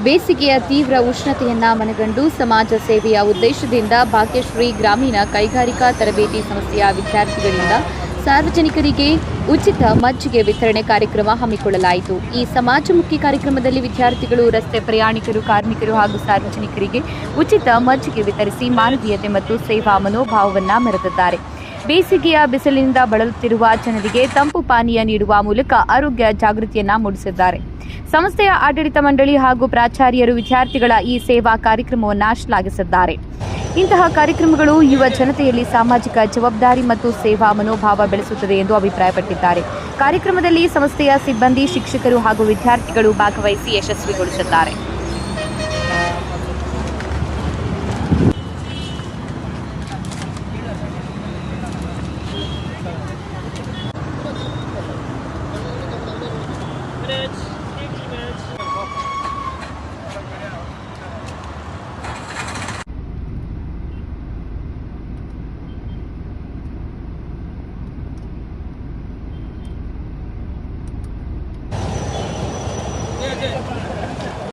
ಬೇಸಿಗೆಯ ತೀವ್ರ ಉಷ್ಣತೆಯನ್ನ ಮನಗಂಡು ಸಮಾಜ ಸೇವೆಯ ಉದ್ದೇಶದಿಂದ ಭಾಗ್ಯಶ್ರೀ ಗ್ರಾಮೀಣ ಕೈಗಾರಿಕಾ ತರಬೇತಿ ಸಂಸ್ಥೆಯ ವಿದ್ಯಾರ್ಥಿಗಳಿಂದ ಸಾರ್ವಜನಿಕರಿಗೆ ಉಚಿತ ಮಜ್ಜಿಗೆ ವಿತರಣೆ ಕಾರ್ಯಕ್ರಮ ಹಮ್ಮಿಕೊಳ್ಳಲಾಯಿತು. ಈ ಸಮಾಜಮುಖಿ ಕಾರ್ಯಕ್ರಮದಲ್ಲಿ ವಿದ್ಯಾರ್ಥಿಗಳು ರಸ್ತೆ ಪ್ರಯಾಣಿಕರು, ಕಾರ್ಮಿಕರು ಹಾಗೂ ಸಾರ್ವಜನಿಕರಿಗೆ ಉಚಿತ ಮಜ್ಜಿಗೆ ವಿತರಿಸಿ ಮಾನವೀಯತೆ ಮತ್ತು ಸೇವಾ ಮನೋಭಾವವನ್ನು ಮೆರೆದಿದ್ದಾರೆ. ಬೇಸಿಗೆಯ ಬಿಸಿಲಿನಿಂದ ಬಳಲುತ್ತಿರುವ ಜನರಿಗೆ ತಂಪು ಪಾನೀಯ ನೀಡುವ ಮೂಲಕ ಆರೋಗ್ಯ ಜಾಗೃತಿಯನ್ನ ಮೂಡಿಸಿದ್ದಾರೆ. ಸಂಸ್ಥೆಯ ಆಡಳಿತ ಮಂಡಳಿ ಹಾಗೂ ಪ್ರಾಚಾರ್ಯರು ವಿದ್ಯಾರ್ಥಿಗಳ ಈ ಸೇವಾ ಕಾರ್ಯಕ್ರಮವನ್ನು ಶ್ಲಾಘಿಸಿದ್ದಾರೆ. ಇಂತಹ ಕಾರ್ಯಕ್ರಮಗಳು ಯುವ ಜನತೆಯಲ್ಲಿ ಸಾಮಾಜಿಕ ಜವಾಬ್ದಾರಿ ಮತ್ತು ಸೇವಾ ಮನೋಭಾವ ಬೆಳೆಸುತ್ತದೆ ಎಂದು ಅಭಿಪ್ರಾಯಪಟ್ಟಿದ್ದಾರೆ. ಕಾರ್ಯಕ್ರಮದಲ್ಲಿ ಸಂಸ್ಥೆಯ ಸಿಬ್ಬಂದಿ, ಶಿಕ್ಷಕರು ಹಾಗೂ ವಿದ್ಯಾರ್ಥಿಗಳು ಭಾಗವಹಿಸಿ ಯಶಸ್ವಿಗೊಳಿಸಿದ್ದಾರೆ. Yeah.